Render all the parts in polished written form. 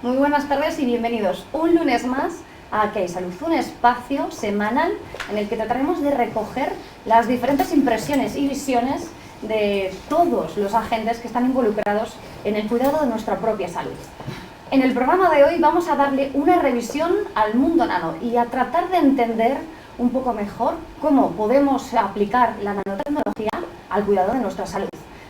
Muy buenas tardes y bienvenidos un lunes más a ¿Qué hay Salud? Un espacio semanal en el que trataremos de recoger las diferentes impresiones y visiones de todos los agentes que están involucrados en el cuidado de nuestra propia salud. En el programa de hoy vamos a darle una revisión al mundo nano y a tratar de entender un poco mejor cómo podemos aplicar la nanotecnología al cuidado de nuestra salud.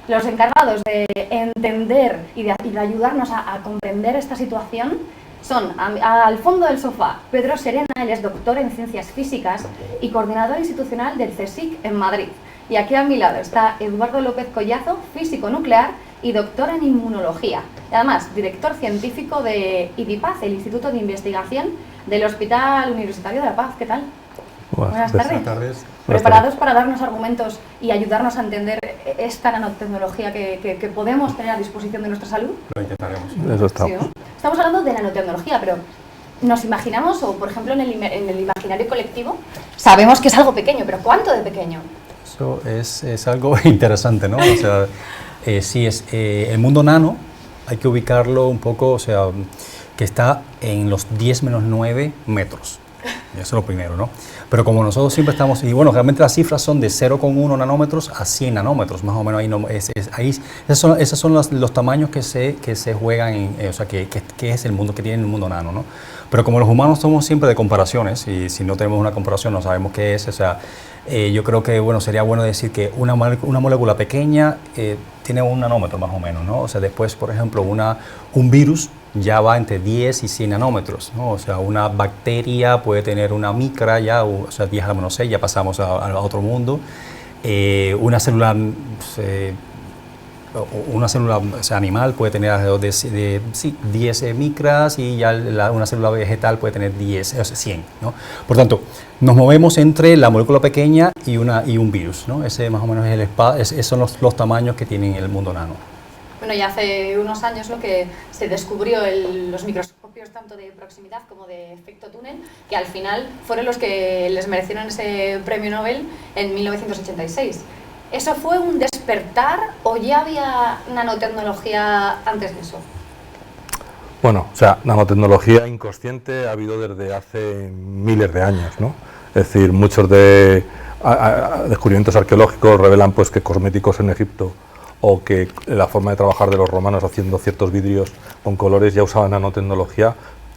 Los encargados de entender y de ayudarnos a comprender esta situación son, al fondo del sofá, Pedro Serena. Él es doctor en Ciencias Físicas y coordinador institucional del CSIC en Madrid. Y aquí a mi lado está Eduardo López Collazo, físico nuclear y doctor en Inmunología. Y además, director científico de IDIPAZ, el Instituto de Investigación del Hospital Universitario de La Paz. ¿Qué tal? Buenas tardes. Buenas tardes. ¿Preparados para darnos argumentos y ayudarnos a entender esta nanotecnología que podemos tener a disposición de nuestra salud? Lo intentaremos. Eso está. Sí, ¿no? Estamos hablando de nanotecnología, pero nos imaginamos, o por ejemplo en el imaginario colectivo, sabemos que es algo pequeño, pero ¿cuánto de pequeño? Eso es algo interesante, ¿no? O sea, sí, el mundo nano hay que ubicarlo un poco, o sea, que está en los 10-9 metros. Eso es lo primero, ¿no? Pero como nosotros siempre estamos, y bueno, realmente las cifras son de 0,1 nanómetros a 100 nanómetros, más o menos ahí, esos son los tamaños que se juegan, o sea, que es el mundo, que tiene el mundo nano, ¿no? Pero como los humanos somos siempre de comparaciones, y si no tenemos una comparación no sabemos qué es, o sea, yo creo que, bueno, sería bueno decir que una molécula pequeña tiene un nanómetro más o menos, ¿no? O sea, después, por ejemplo, un virus ya va entre 10 y 100 nanómetros, ¿no? O sea, una bacteria puede tener una micra ya, o sea, 10 a la menos 6, ya pasamos a otro mundo. Una célula o sea, animal puede tener alrededor de 10 micras, y ya una célula vegetal puede tener 10, o sea, 100, ¿no? Por tanto, nos movemos entre la molécula pequeña y un virus, ¿no? Ese más o menos es esos son los tamaños que tiene el mundo nano. Bueno, ya hace unos años lo que se descubrió los microscopios tanto de proximidad como de efecto túnel, que al final fueron los que les merecieron ese premio Nobel en 1986. ¿Eso fue un despertar o ya había nanotecnología antes de eso? Bueno, o sea, nanotecnología inconsciente ha habido desde hace miles de años, ¿no? Es decir, muchos descubrimientos arqueológicos revelan pues que cosméticos en Egipto o que la forma de trabajar de los romanos haciendo ciertos vidrios con colores ya usaban nanotecnología,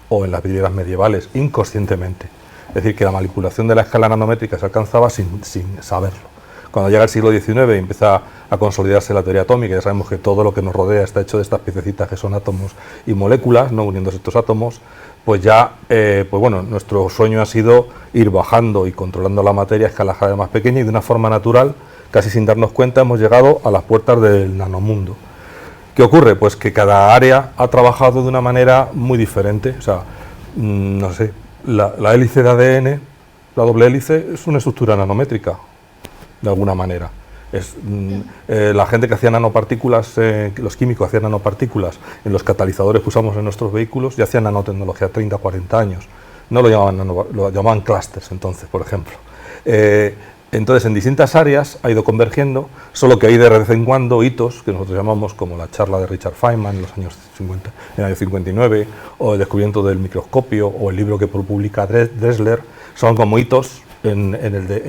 o en las vidrieras medievales, inconscientemente. Es decir, que la manipulación de la escala nanométrica se alcanzaba sin saberlo. Cuando llega el siglo XIX y empieza a consolidarse la teoría atómica, ya sabemos que todo lo que nos rodea está hecho de estas piececitas que son átomos y moléculas, ¿no? Uniéndose estos átomos, pues ya, pues bueno, nuestro sueño ha sido ir bajando y controlando la materia a escalas cada vez más pequeñas, y de una forma natural, casi sin darnos cuenta, hemos llegado a las puertas del nanomundo. ¿Qué ocurre? Pues que cada área ha trabajado de una manera muy diferente. O sea, no sé, la hélice de ADN, la doble hélice, es una estructura nanométrica, de alguna manera. La gente que hacía nanopartículas, los químicos hacían nanopartículas en los catalizadores que usamos en nuestros vehículos, y hacían nanotecnología 30 o 40 años. No lo llamaban clústeres entonces, por ejemplo. Entonces, en distintas áreas ha ido convergiendo, solo que hay de vez en cuando hitos que nosotros llamamos, como la charla de Richard Feynman en los años 50, en el año 59, o el descubrimiento del microscopio, o el libro que publica Dressler, son como hitos en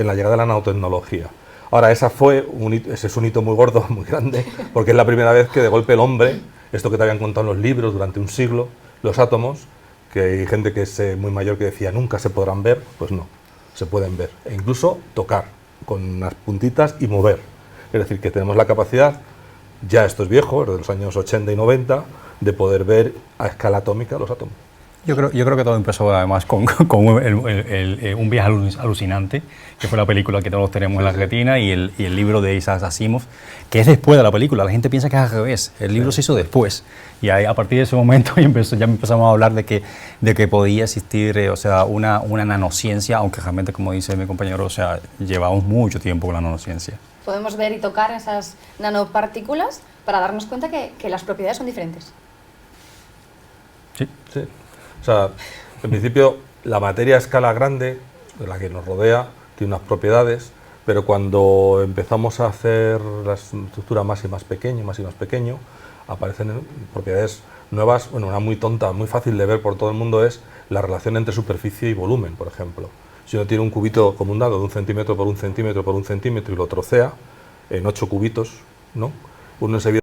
la llegada de la nanotecnología. Ahora, ese es un hito muy gordo, muy grande, porque es la primera vez que de golpe el hombre, esto que te habían contado en los libros durante un siglo, los átomos, que hay gente que es muy mayor que decía nunca se podrán ver, pues no, se pueden ver, e incluso tocar con unas puntitas y mover. Es decir, que tenemos la capacidad, ya esto es viejo, desde los años 80 y 90, de poder ver a escala atómica los átomos. Yo creo que todo empezó además con un viaje alucinante, que fue la película que todos tenemos en la retina, y el libro de Isaac Asimov, que es después de la película. La gente piensa que es al revés, el libro se hizo después, y ahí, a partir de ese momento ya empezamos a hablar de que podía existir o sea, una nanociencia, aunque realmente, como dice mi compañero, o sea, llevamos mucho tiempo con la nanociencia. Podemos ver y tocar esas nanopartículas para darnos cuenta que las propiedades son diferentes. Sí. Sí. O sea, en principio, la materia a escala grande, de la que nos rodea, tiene unas propiedades, pero cuando empezamos a hacer la estructura más y más pequeño, aparecen propiedades nuevas, bueno, una muy tonta, muy fácil de ver por todo el mundo es la relación entre superficie y volumen, por ejemplo. Si uno tiene un cubito como un dado de 1 centímetro por 1 centímetro por 1 centímetro y lo trocea en 8 cubitos, ¿no? Uno se ve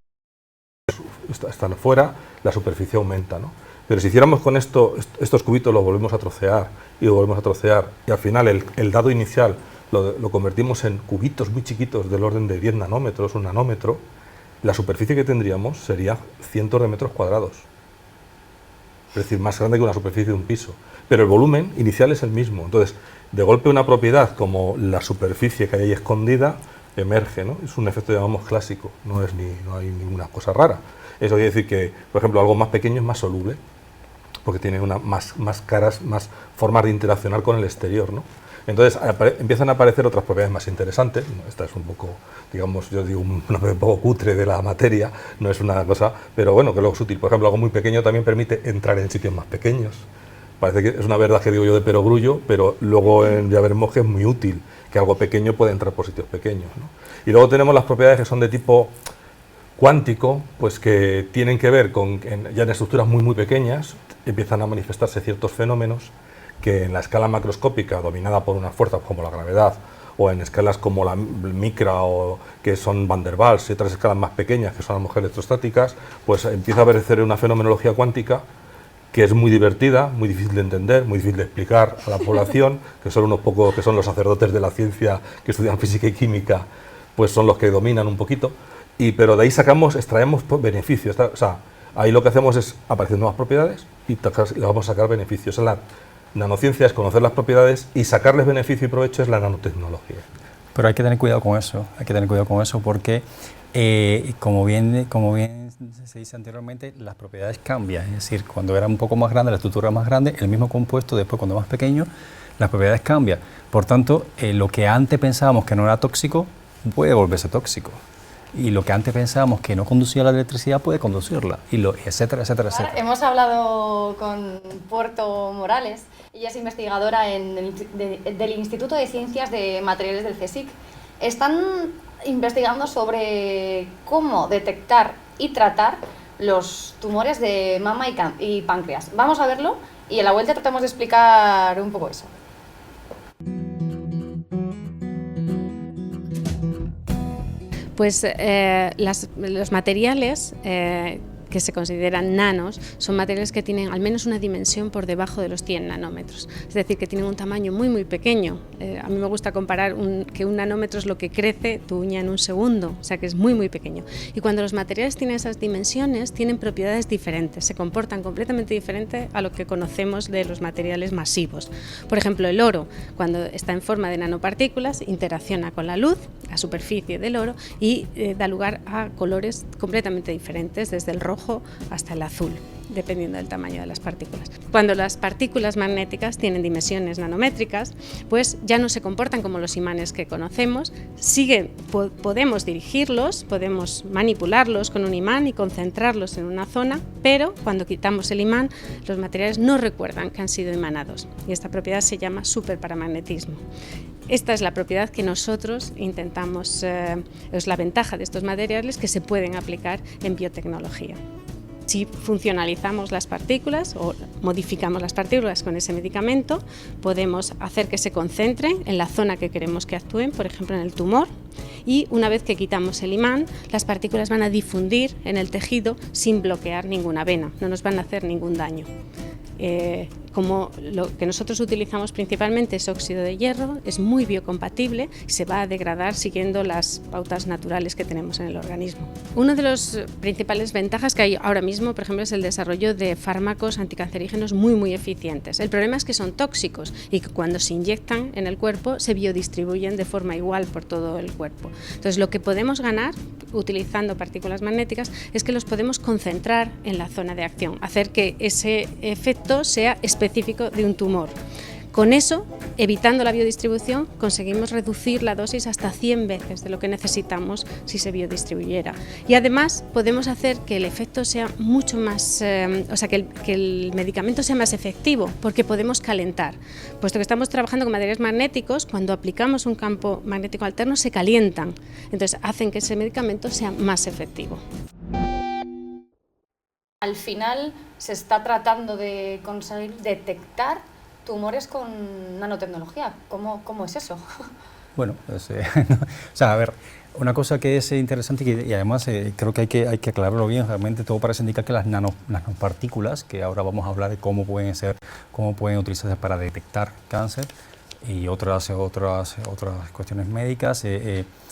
están fuera, la superficie aumenta, ¿no? Pero si hiciéramos con estos cubitos, los volvemos a trocear y lo volvemos a trocear, y al final el dado inicial lo convertimos en cubitos muy chiquitos del orden de 10 nanómetros, 1 nanómetro, la superficie que tendríamos sería cientos de metros cuadrados. Es decir, más grande que una superficie de un piso. Pero el volumen inicial es el mismo. Entonces, de golpe una propiedad como la superficie que hay ahí escondida emerge, ¿no? Es un efecto, llamamos, clásico, no hay ninguna cosa rara. Eso quiere decir que, por ejemplo, algo más pequeño es más soluble, porque tiene más caras, más formas de interaccionar con el exterior, ¿no? Entonces empiezan a aparecer otras propiedades más interesantes. Esta es un poco, digamos, yo digo, un poco cutre de la materia, no es una cosa, pero bueno, que luego es útil. Por ejemplo, algo muy pequeño también permite entrar en sitios más pequeños. Parece que es una verdad que digo yo de perogrullo, pero luego ya veremos que es muy útil, que algo pequeño puede entrar por sitios pequeños, ¿no? Y luego tenemos las propiedades que son de tipo cuántico, pues que tienen que ver con, ya en estructuras muy pequeñas, empiezan a manifestarse ciertos fenómenos que en la escala macroscópica, dominada por unas fuerzas como la gravedad, o en escalas como la micra, o que son Van der Waals, y otras escalas más pequeñas, que son a lo mejor electrostáticas, pues empieza a aparecer una fenomenología cuántica que es muy divertida, muy difícil de entender, muy difícil de explicar a la población, que son unos pocos, que son los sacerdotes de la ciencia que estudian física y química, pues son los que dominan un poquito, pero de ahí extraemos beneficios. O sea, ahí lo que hacemos es aparecer nuevas propiedades y le vamos a sacar beneficios. La nanociencia es conocer las propiedades y sacarles beneficio y provecho es la nanotecnología. Pero hay que tener cuidado con eso, porque como bien se dice anteriormente, las propiedades cambian. Es decir, cuando era un poco más grande, la estructura más grande, el mismo compuesto, después cuando es más pequeño, las propiedades cambian. Por tanto, lo que antes pensábamos que no era tóxico, puede volverse tóxico. Y lo que antes pensábamos que no conducía a la electricidad puede conducirla, etcétera, etcétera, etcétera. Hemos hablado con Puerto Morales, ella es investigadora del Instituto de Ciencias de Materiales del CSIC. Están investigando sobre cómo detectar y tratar los tumores de mama y páncreas. Vamos a verlo y en la vuelta tratamos de explicar un poco eso. Pues los materiales que se consideran nanos son materiales que tienen al menos una dimensión por debajo de los 100 nanómetros, es decir, que tienen un tamaño muy pequeño. A mí me gusta comparar que un nanómetro es lo que crece tu uña en un segundo, o sea que es muy pequeño. Y cuando los materiales tienen esas dimensiones, tienen propiedades diferentes, se comportan completamente diferente a lo que conocemos de los materiales masivos. Por ejemplo, el oro, cuando está en forma de nanopartículas, interacciona con la luz, la superficie del oro, y da lugar a colores completamente diferentes, desde el rojo hasta el azul, dependiendo del tamaño de las partículas. Cuando las partículas magnéticas tienen dimensiones nanométricas, pues ya no se comportan como los imanes que conocemos, podemos dirigirlos, podemos manipularlos con un imán y concentrarlos en una zona, pero cuando quitamos el imán, los materiales no recuerdan que han sido emanados, y esta propiedad se llama superparamagnetismo. Esta es la propiedad que nosotros intentamos, es la ventaja de estos materiales que se pueden aplicar en biotecnología. Si funcionalizamos las partículas o modificamos las partículas con ese medicamento, podemos hacer que se concentren en la zona que queremos que actúen, por ejemplo en el tumor, y una vez que quitamos el imán, las partículas van a difundir en el tejido sin bloquear ninguna vena, no nos van a hacer ningún daño. Como lo que nosotros utilizamos principalmente es óxido de hierro, es muy biocompatible y se va a degradar siguiendo las pautas naturales que tenemos en el organismo. Una de las principales ventajas que hay ahora mismo, por ejemplo, es el desarrollo de fármacos anticancerígenos muy eficientes. El problema es que son tóxicos y que cuando se inyectan en el cuerpo se biodistribuyen de forma igual por todo el cuerpo. Entonces, lo que podemos ganar utilizando partículas magnéticas es que los podemos concentrar en la zona de acción, hacer que ese efecto sea específico de un tumor. Con eso, evitando la biodistribución, conseguimos reducir la dosis hasta 100 veces de lo que necesitamos si se biodistribuyera. Y además podemos hacer que el efecto sea mucho más, que el medicamento sea más efectivo, porque podemos calentar. Puesto que estamos trabajando con materiales magnéticos, cuando aplicamos un campo magnético alterno se calientan, entonces hacen que ese medicamento sea más efectivo. al final se está tratando de conseguir detectar tumores con nanotecnología. ¿Cómo es eso? Bueno, pues, o sea, a ver, una cosa que es interesante y además creo que hay que aclararlo bien, realmente todo parece indicar que las nanopartículas, que ahora vamos a hablar de cómo pueden utilizarse para detectar cáncer y otras cuestiones médicas,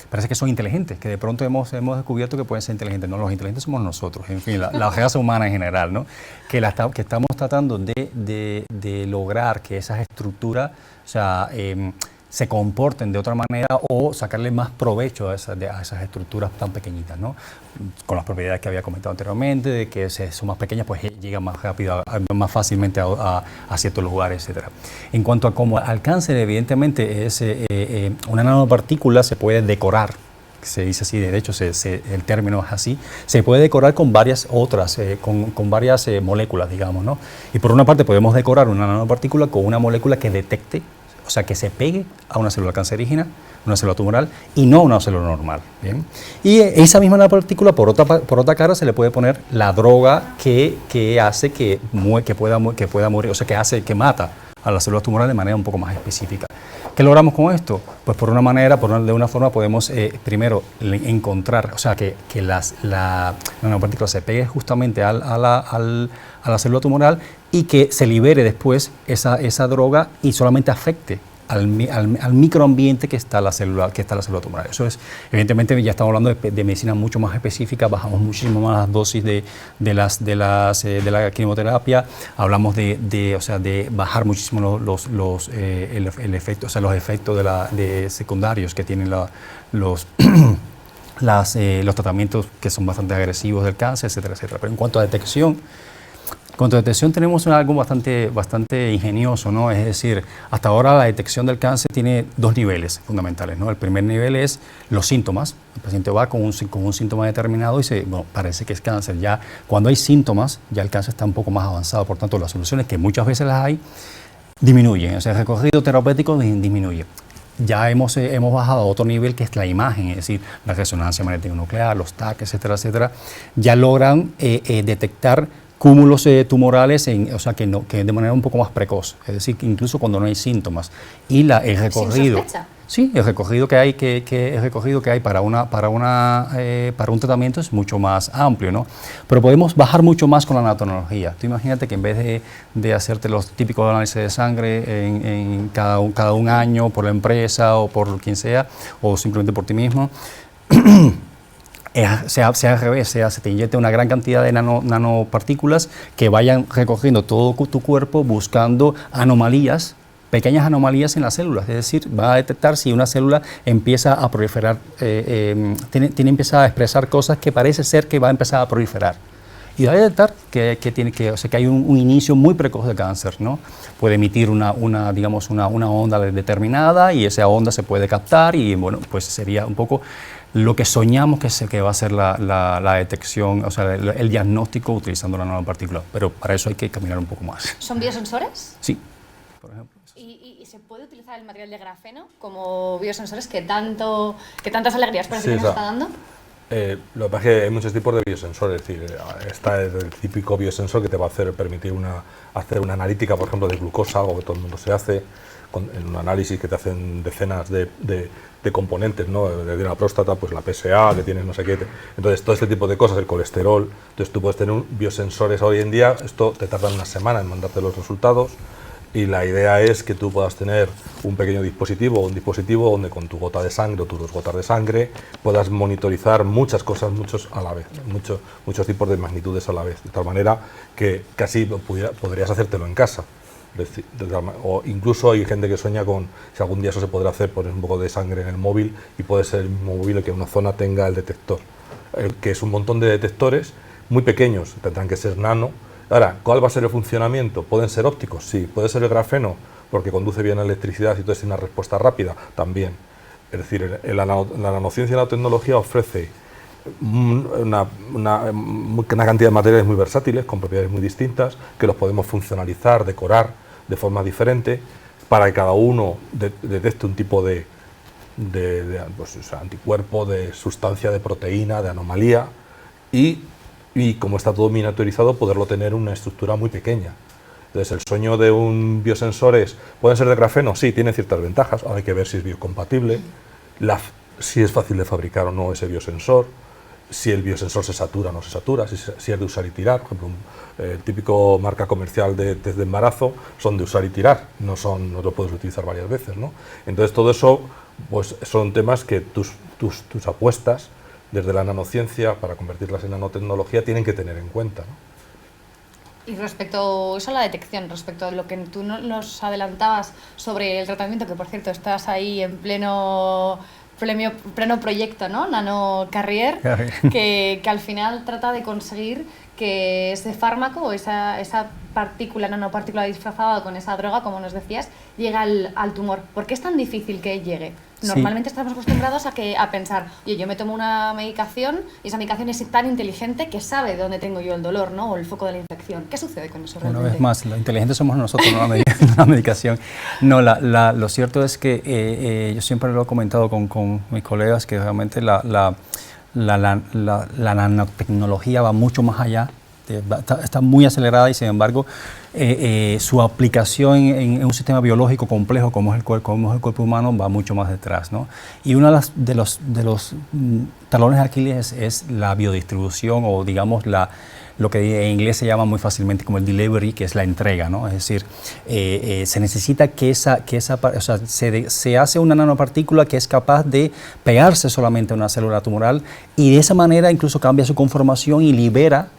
parece que son inteligentes, que de pronto hemos descubierto que pueden ser inteligentes. No, los inteligentes somos nosotros, en fin, la raza humana en general, ¿no? Que estamos tratando de lograr que esas estructuras, o sea, se comporten de otra manera o sacarle más provecho a esas estructuras tan pequeñitas, ¿no? Con las propiedades que había comentado anteriormente, de que son más pequeñas, pues llegan más rápido, más fácilmente a ciertos lugares, etc. En cuanto a cómo al cáncer, evidentemente, una nanopartícula se puede decorar, se dice así, de hecho el término es así, se puede decorar con varias otras, con varias moléculas, digamos, ¿no? Y por una parte podemos decorar una nanopartícula con una molécula que detecte, o sea, que se pegue a una célula cancerígena, una célula tumoral, y no a una célula normal. ¿Bien? Y esa misma nanopartícula, por otra cara, se le puede poner la droga que hace que pueda morir, o sea, que mata a las células tumorales de manera un poco más específica. ¿Qué logramos con esto? Pues de una forma podemos primero encontrar, o sea, que la nanopartícula se pegue justamente a la célula tumoral y que se libere después esa droga y solamente afecte al microambiente que está la célula tumoral. Eso es, evidentemente, ya estamos hablando de medicina mucho más específica, bajamos muchísimo más las dosis de la quimioterapia, hablamos de bajar muchísimo los efectos secundarios que tienen los tratamientos que son bastante agresivos del cáncer, etcétera, etcétera. Pero en cuanto a detección tenemos algo bastante ingenioso, ¿no? Es decir, hasta ahora la detección del cáncer tiene dos niveles fundamentales, ¿no? El primer nivel es los síntomas. El paciente va con un síntoma determinado y dice, bueno, parece que es cáncer. Ya cuando hay síntomas, ya el cáncer está un poco más avanzado. Por tanto, las soluciones, que muchas veces las hay, disminuyen. O sea, el recorrido terapéutico disminuye. Ya hemos bajado a otro nivel, que es la imagen, es decir, la resonancia magnética nuclear, los TAC, etcétera, etcétera. Ya logran detectar cúmulos tumorales, o sea, que de manera un poco más precoz, es decir, que incluso cuando no hay síntomas. Y el recorrido, ¿Sin sospecha? sí, el recorrido que hay para un tratamiento es mucho más amplio, ¿no? Pero podemos bajar mucho más con la nanotecnología. Tú imagínate que en vez de hacerte los típicos análisis de sangre en cada un año por la empresa o por quien sea, o simplemente por ti mismo, sea al revés, se te inyecta una gran cantidad de nanopartículas que vayan recorriendo todo tu cuerpo buscando anomalías, pequeñas anomalías en las células, es decir, va a detectar si una célula empieza a proliferar, empieza a expresar cosas que parece ser que va a empezar a proliferar. Y va a detectar que hay un inicio muy precoz de cáncer, ¿no? Puede emitir una onda determinada y esa onda se puede captar y, bueno, pues sería un poco lo que soñamos que va a ser la detección, o sea, el diagnóstico utilizando la nanopartícula. Pero para eso hay que caminar un poco más. ¿Son biosensores? Sí, por ejemplo. ¿Y se puede utilizar el material de grafeno como biosensores que tantas alegrías parece que nos está dando? Lo que pasa es que hay muchos tipos de biosensores, es decir, está el típico biosensor que te va a permitir hacer una analítica, por ejemplo, de glucosa, algo que todo el mundo se hace, en un análisis que te hacen decenas de componentes, ¿no? De la próstata, pues la PSA, que tienes no sé qué. Entonces, todo este tipo de cosas, el colesterol, entonces tú puedes tener biosensores hoy en día, esto te tarda una semana en mandarte los resultados. Y la idea es que tú puedas tener un pequeño dispositivo, donde con tu gota de sangre o tus 2 gotas de sangre puedas monitorizar muchas cosas, muchos a la vez, muchos tipos de magnitudes a la vez, de tal manera que casi podrías hacértelo en casa. O incluso hay gente que sueña con si algún día eso se podrá hacer, poner un poco de sangre en el móvil y puede ser el mismo móvil el que en una zona tenga el detector, que es un montón de detectores muy pequeños, tendrán que ser nano. Ahora, ¿cuál va a ser el funcionamiento? ¿Pueden ser ópticos? Sí. ¿Puede ser el grafeno? Porque conduce bien la electricidad y entonces tiene una respuesta rápida. También. Es decir, la nanociencia y la tecnología ofrece una cantidad de materiales muy versátiles, con propiedades muy distintas, que los podemos funcionalizar, decorar de forma diferente, para que cada uno detecte un tipo de anticuerpo, de sustancia, de proteína, de anomalía, y y como está todo miniaturizado, poderlo tener en una estructura muy pequeña. Entonces, el sueño de un biosensor es, ¿pueden ser de grafeno? Sí, tiene ciertas ventajas, ahora hay que ver si es biocompatible, si es fácil de fabricar o no ese biosensor, si el biosensor se satura o no se satura, si es de usar y tirar. Por ejemplo, el típico marca comercial de test de embarazo son de usar y tirar, no lo puedes utilizar varias veces, ¿no? Entonces, todo eso pues, son temas que tus apuestas desde la nanociencia para convertirlas en nanotecnología tienen que tener en cuenta, ¿no? Y respecto a eso, la detección, respecto a lo que tú nos adelantabas sobre el tratamiento, que por cierto estás ahí en pleno proyecto, ¿no? Nano Carrier, que al final trata de conseguir que ese fármaco o esa nanopartícula disfrazada con esa droga, como nos decías, llegue al tumor. ¿Por qué es tan difícil que llegue? Normalmente estamos acostumbrados a pensar, oye, yo me tomo una medicación y esa medicación es tan inteligente que sabe dónde tengo yo el dolor, ¿no? O el foco de la infección. ¿Qué sucede con eso realmente? Una vez más, lo inteligente somos nosotros, no la medicación. No, lo cierto es que yo siempre lo he comentado con mis colegas que realmente la nanotecnología va mucho más allá, está muy acelerada y sin embargo su aplicación en un sistema biológico complejo como es el cuerpo humano va mucho más detrás, ¿no? Y uno de los talones de Aquiles es la biodistribución o digamos lo que en inglés se llama muy fácilmente como el delivery, que es la entrega, ¿no? Es decir, se necesita que se hace una nanopartícula que es capaz de pegarse solamente a una célula tumoral y de esa manera incluso cambia su conformación y libera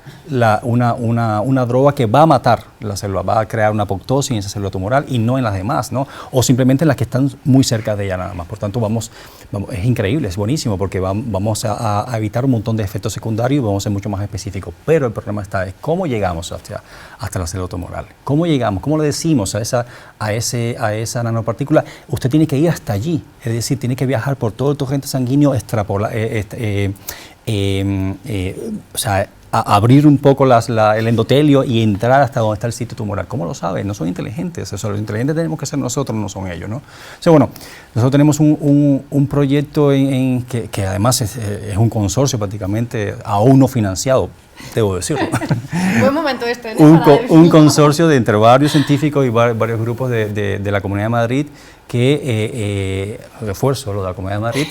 una droga que va a matar la célula, va a crear una apoptosis en esa célula tumoral y no en las demás, ¿no? O simplemente en las que están muy cerca de ella nada más. Por tanto, es increíble, es buenísimo porque vamos a evitar un montón de efectos secundarios y vamos a ser mucho más específicos. Pero el problema está es cómo llegamos hasta la célula tumoral. ¿Cómo llegamos? ¿Cómo le decimos a esa nanopartícula? Usted tiene que ir hasta allí, es decir, tiene que viajar por todo el torrente sanguíneo, a abrir un poco el endotelio y entrar hasta donde está el sitio tumoral. ¿Cómo lo saben? No son inteligentes. Los inteligentes tenemos que ser nosotros, no son ellos, ¿no? O sea, bueno, nosotros tenemos un proyecto que además es un consorcio prácticamente aún no financiado, debo decirlo. Buen momento este, ¿no? Un consorcio entre varios científicos y varios grupos de la Comunidad de Madrid que, refuerzo lo de la Comunidad de Madrid,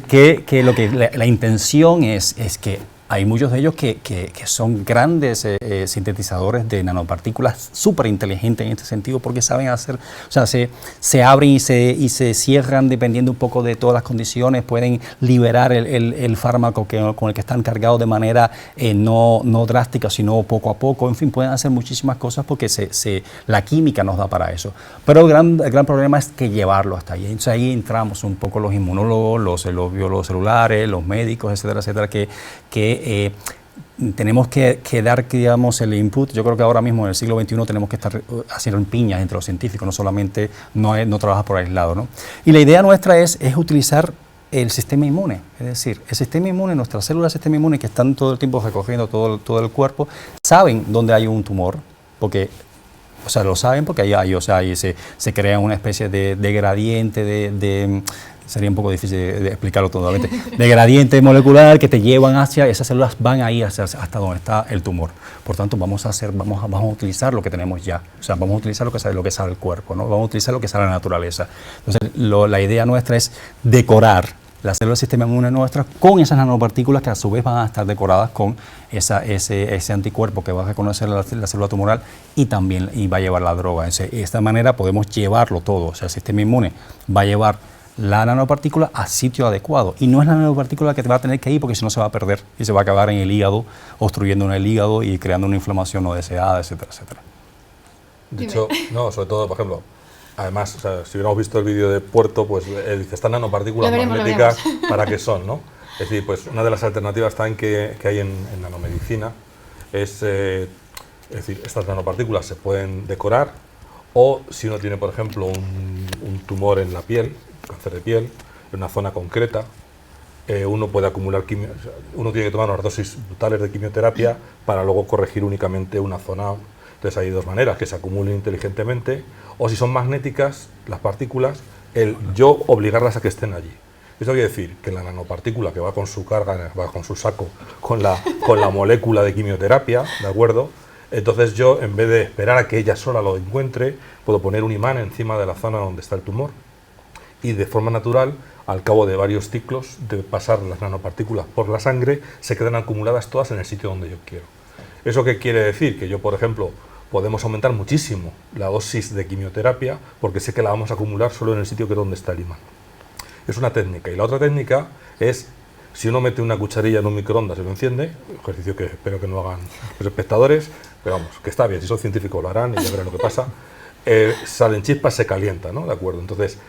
que la intención es que hay muchos de ellos que son grandes sintetizadores de nanopartículas súper inteligentes en este sentido porque saben hacer, o sea, se abren y se cierran dependiendo un poco de todas las condiciones, pueden liberar el fármaco con el que están cargados de manera no drástica, sino poco a poco, en fin, pueden hacer muchísimas cosas porque la química nos da para eso. Pero el gran problema es que llevarlo hasta ahí. Entonces ahí entramos un poco los inmunólogos, los biólogos celulares, los médicos, etcétera, etcétera, que tenemos que dar, digamos, el input. Yo creo que ahora mismo en el siglo XXI tenemos que estar haciendo piñas entre los científicos, no solamente no trabajar por aislado, ¿no? Y la idea nuestra es utilizar el sistema inmune, es decir, el sistema inmune, nuestras células del sistema inmune que están todo el tiempo recorriendo todo el cuerpo, saben dónde hay un tumor, porque lo saben porque ahí se crea una especie de gradiente sería un poco difícil de explicarlo totalmente, de gradiente molecular que te llevan hacia, esas células van a ir hasta donde está el tumor. Por tanto, vamos a utilizar lo que tenemos ya, o sea, vamos a utilizar lo que sale el cuerpo, ¿no? Vamos a utilizar lo que sale la naturaleza. Entonces, la idea nuestra es decorar las células del sistema inmune nuestras con esas nanopartículas que a su vez van a estar decoradas con ese anticuerpo que va a reconocer la célula tumoral y va a llevar la droga. De esta manera podemos llevarlo todo, o sea, el sistema inmune va a llevar la nanopartícula a sitio adecuado. Y no es la nanopartícula que te va a tener que ir porque si no se va a perder y se va a acabar en el hígado, obstruyendo en el hígado y creando una inflamación no deseada, etcétera, etcétera. De hecho, no, sobre todo, por ejemplo, además, o sea, si hubiéramos visto el vídeo de Puerto, pues dice, estas nanopartículas magnéticas, ¿para qué son, no? Es decir, pues una de las alternativas también que hay en nanomedicina es decir, estas nanopartículas se pueden decorar o si uno tiene, por ejemplo, un tumor en la piel, cáncer de piel, en una zona concreta, uno puede acumular uno tiene que tomar unas dosis brutales de quimioterapia para luego corregir únicamente una zona. Entonces hay dos maneras, que se acumulen inteligentemente, o si son magnéticas las partículas, yo obligarlas a que estén allí. Eso quiere decir que la nanopartícula que va con su carga, va con su saco, con la molécula de quimioterapia, ¿de acuerdo? Entonces yo, en vez de esperar a que ella sola lo encuentre, puedo poner un imán encima de la zona donde está el tumor y de forma natural, al cabo de varios ciclos de pasar las nanopartículas por la sangre, se quedan acumuladas todas en el sitio donde yo quiero. ¿Eso qué quiere decir? Que yo, por ejemplo, podemos aumentar muchísimo la dosis de quimioterapia porque sé que la vamos a acumular solo en el sitio que es donde está el imán. Es una técnica. Y la otra técnica es, si uno mete una cucharilla en un microondas y lo enciende, ejercicio que espero que no hagan los espectadores, pero vamos, que está bien, si son científicos lo harán y ya verán lo que pasa, salen chispas, se calienta, ¿no? ¿De acuerdo? Entonces,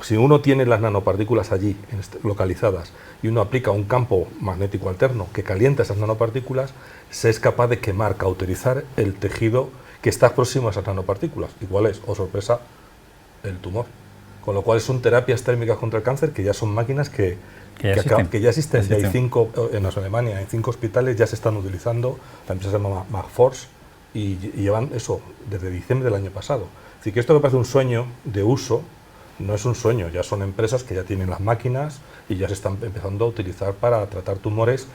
si uno tiene las nanopartículas allí, localizadas, y uno aplica un campo magnético alterno que calienta esas nanopartículas, se es capaz de quemar, cauterizar el tejido que está próximo a esas nanopartículas. Igual es, oh sorpresa, el tumor. Con lo cual son terapias térmicas contra el cáncer que ya son máquinas que ya existen. Ya hay 5, en Alemania, en 5 hospitales ya se están utilizando, la empresa se llama Markforce, y llevan eso desde diciembre del año pasado. Así que esto que parece un sueño de uso, no es un sueño, ya son empresas que ya tienen las máquinas y ya se están empezando a utilizar para tratar tumores,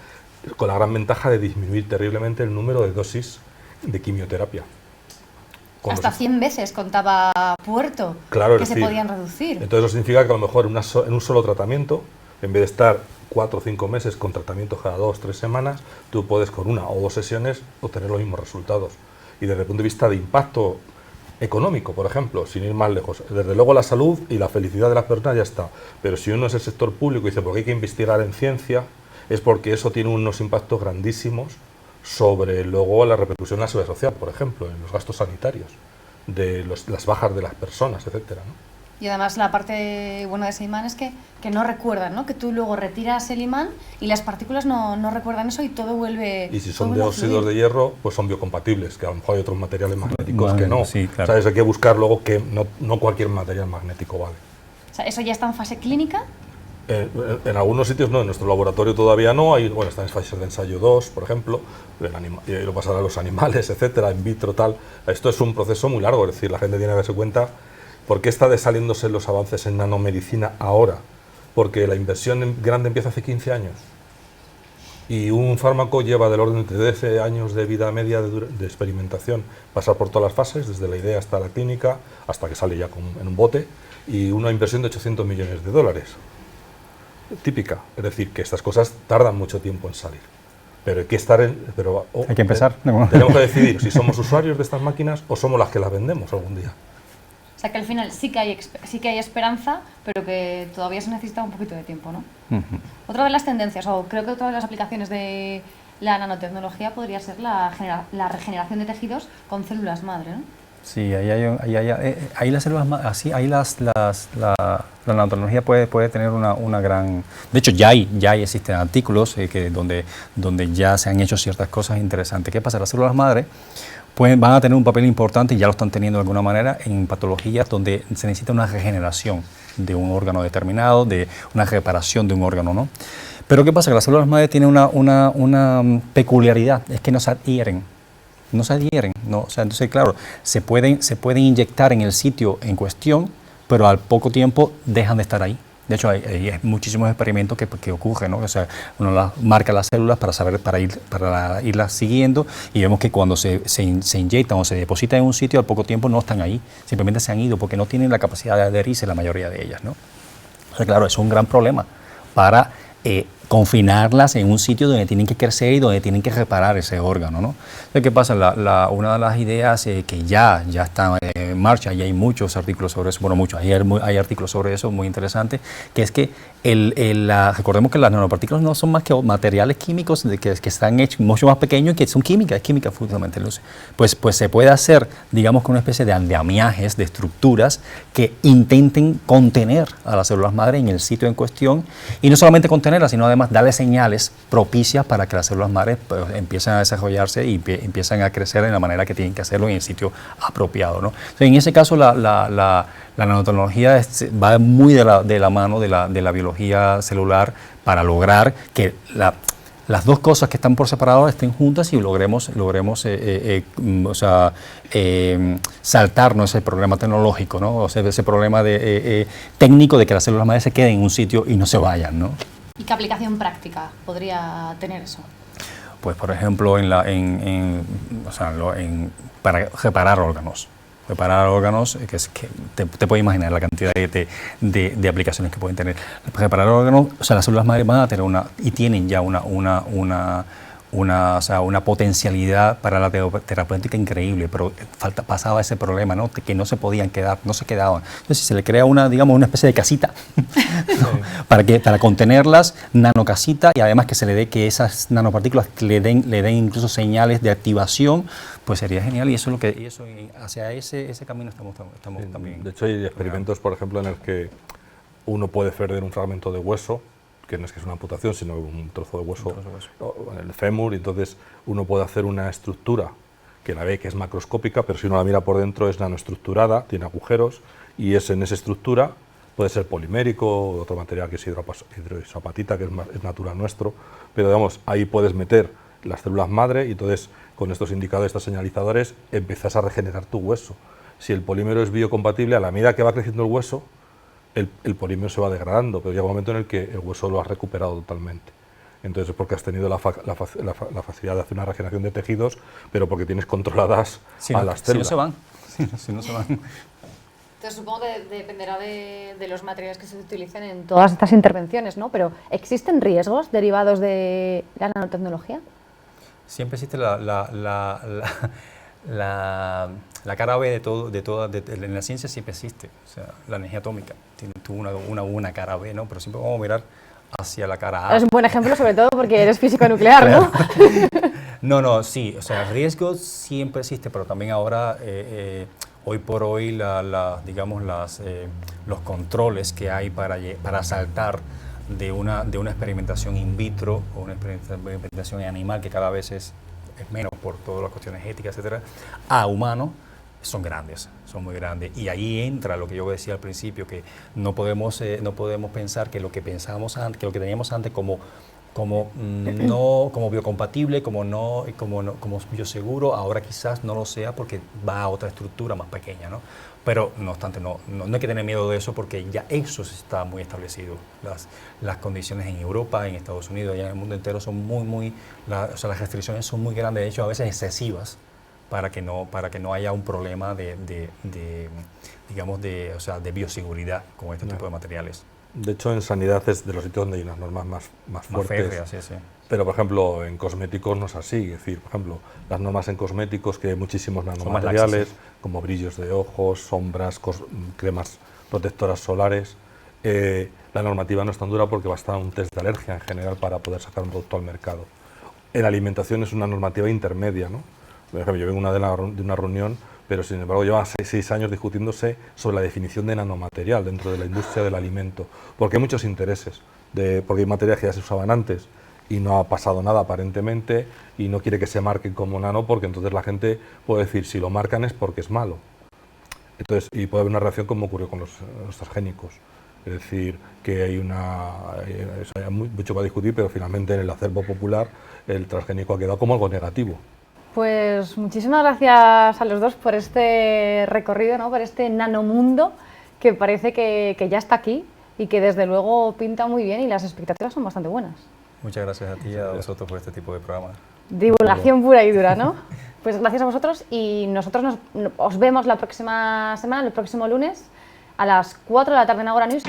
con la gran ventaja de disminuir terriblemente el número de dosis de quimioterapia. Hasta 100 veces contaba Puerto, claro, que se podían reducir. Entonces eso significa que a lo mejor en un solo tratamiento, en vez de estar 4 o 5 meses con tratamientos cada 2 o 3 semanas, tú puedes con 1 o 2 sesiones obtener los mismos resultados. Y desde el punto de vista de impacto económico, por ejemplo, sin ir más lejos, desde luego la salud y la felicidad de las personas ya está. Pero si uno es el sector público y dice, ¿por qué hay que investigar en ciencia? Es porque eso tiene unos impactos grandísimos sobre luego la repercusión en la seguridad social, por ejemplo, en los gastos sanitarios, de las bajas de las personas, etcétera, ¿no? Y además la parte buena de ese imán es que no recuerdan, ¿no? Que tú luego retiras el imán y las partículas no recuerdan eso y todo vuelve. Y si son de óxidos de hierro, pues son biocompatibles, que a lo mejor hay otros materiales magnéticos que no. Sí, claro. ¿Sabes? Hay que buscar luego que no cualquier material magnético vale. O sea, ¿eso ya está en fase clínica? En algunos sitios no, en nuestro laboratorio todavía no, está en fases de ensayo 2, por ejemplo, y lo pasará a los animales, etcétera, in vitro, tal. Esto es un proceso muy largo, es decir, la gente tiene que darse cuenta por qué está desaliéndose los avances en nanomedicina ahora, porque la inversión grande empieza hace 15 años y un fármaco lleva del orden de 13 años de vida media de experimentación, pasar por todas las fases, desde la idea hasta la clínica, hasta que sale ya en un bote, y una inversión de 800 millones de dólares. Típica, es decir, que estas cosas tardan mucho tiempo en salir, pero hay que estar hay que empezar. Tenemos que decidir si somos usuarios de estas máquinas o somos las que las vendemos algún día. O sea que al final sí que hay esperanza, pero que todavía se necesita un poquito de tiempo, ¿no? Otra de las tendencias, o creo que otra de las aplicaciones de la nanotecnología podría ser la regeneración de tejidos con células madre, ¿no? Sí, ahí las células, así, ahí la nanotecnología puede tener una gran... De hecho, ya existen artículos donde ya se han hecho ciertas cosas interesantes. ¿Qué pasa? Las células madre van a tener un papel importante, y ya lo están teniendo de alguna manera, en patologías donde se necesita una regeneración de un órgano determinado, de una reparación de un órgano, ¿no? Pero ¿qué pasa? Que las células madre tienen una peculiaridad, es que no se adhieren. No se adhieren, ¿no? O sea, entonces, claro, se pueden inyectar en el sitio en cuestión, pero al poco tiempo dejan de estar ahí. De hecho, hay muchísimos experimentos que ocurren, ¿no? O sea, uno marca las células para irlas siguiendo, y vemos que cuando se inyectan o se depositan en un sitio, al poco tiempo no están ahí, simplemente se han ido porque no tienen la capacidad de adherirse, la mayoría de ellas, ¿no? O sea, claro, es un gran problema para confinarlas en un sitio donde tienen que crecer y donde tienen que reparar ese órgano, ¿no? Entonces, ¿qué pasa? Una de las ideas que ya está en marcha, y hay muchos artículos sobre eso, bueno, hay artículos sobre eso muy interesantes, que es que recordemos que las nanopartículas no son más que materiales químicos que están hechos mucho más pequeños y que son química, es química fundamentalmente. Pues se puede hacer, digamos, con una especie de andamiajes, de estructuras que intenten contener a las células madre en el sitio en cuestión, y no solamente contenerlas, sino además darle señales propicias para que las células madre empiecen a desarrollarse y empiecen a crecer en la manera que tienen que hacerlo en el sitio apropiado, ¿no? Entonces, en ese caso, la nanotecnología va muy de la mano de la biología celular para lograr que las dos cosas que están por separado estén juntas y logremos saltarnos ese problema tecnológico, ¿no? O sea, ese problema técnico de que las células madre se queden en un sitio y no se vayan, ¿no? ¿Y qué aplicación práctica podría tener eso? Pues, por ejemplo, para reparar órganos. Reparar órganos, que te puedes imaginar la cantidad de aplicaciones que pueden tener. Para reparar órganos, o sea, las células madre van a tener y tienen ya una potencialidad para la terapéutica increíble, pero pasaba ese problema, ¿no? Que no se podían quedar, no se quedaban. Entonces, si se le crea una especie de casita, ¿no? para contenerlas, nanocasita, y además que se le dé que esas nanopartículas le den incluso señales de activación, pues sería genial, y eso es lo que hacia ese camino estamos también. De hecho, hay experimentos, por ejemplo, en el que uno puede perder un fragmento de hueso, que no es que es una amputación, sino un trozo de hueso en el fémur, y entonces uno puede hacer una estructura que la ve que es macroscópica, pero si uno la mira por dentro es nanoestructurada, tiene agujeros, y en esa estructura puede ser polimérico o otro material que es hidroisopatita, que es natural nuestro, pero digamos, ahí puedes meter las células madre y entonces con estos indicadores, estos señalizadores, empiezas a regenerar tu hueso. Si el polímero es biocompatible, a la medida que va creciendo el hueso, el polímero se va degradando, pero llega un momento en el que el hueso lo has recuperado totalmente. Entonces es porque has tenido la facilidad de hacer una regeneración de tejidos, pero porque tienes controladas a las células. Si no se van. Entonces supongo que dependerá de los materiales que se utilicen en todas estas intervenciones, ¿no? Pero ¿existen riesgos derivados de la nanotecnología? Siempre existe la cara B en la ciencia siempre existe, o sea, la energía atómica tuvo una cara B, ¿no? Pero siempre vamos a mirar hacia la cara A. Es un buen ejemplo, sobre todo porque eres físico nuclear, ¿no? No, sí, o sea, el riesgo siempre existe, pero también ahora, hoy por hoy, los controles que hay para saltar de una experimentación in vitro o una experimentación animal, que cada vez es menos por todas las cuestiones éticas, etcétera, a humano, son grandes, son muy grandes. Y ahí entra lo que yo decía al principio, que no podemos pensar que lo que pensábamos antes, que lo que teníamos antes como biocompatible, como bioseguro, ahora quizás no lo sea porque va a otra estructura más pequeña, ¿no? Pero no obstante, no hay que tener miedo de eso, porque ya eso está muy establecido. Las condiciones en Europa, en Estados Unidos, allá en el mundo entero son las restricciones son muy grandes, de hecho a veces excesivas, para que no haya un problema de bioseguridad con este tipo de materiales. De hecho, en sanidad es de los sitios donde hay unas normas más fuertes. Férreas, sí. Pero, por ejemplo, en cosméticos no es así. Es decir, por ejemplo, las normas en cosméticos, que hay muchísimos nanomateriales, como brillos de ojos, sombras, cremas protectoras solares. La normativa no es tan dura porque basta un test de alergia en general para poder sacar un producto al mercado. En alimentación es una normativa intermedia, ¿no? Por ejemplo, yo vengo de una reunión, pero sin embargo llevan 6 años discutiéndose sobre la definición de nanomaterial dentro de la industria del alimento, porque hay muchos intereses, porque hay materiales que ya se usaban antes y no ha pasado nada aparentemente, y no quiere que se marquen como nano, porque entonces la gente puede decir, si lo marcan es porque es malo. Entonces, y puede haber una reacción como ocurrió con los transgénicos. Es decir, que hay mucho para discutir, pero finalmente en el acervo popular el transgénico ha quedado como algo negativo. Pues muchísimas gracias a los dos por este recorrido, ¿no? Por este nanomundo que parece que ya está aquí y que desde luego pinta muy bien y las expectativas son bastante buenas. Muchas gracias a ti y a vosotros por este tipo de programa. Divulgación pura y dura, ¿no? Pues gracias a vosotros, y nosotros os vemos la próxima semana, el próximo lunes, a las 4 de la tarde en Agora News.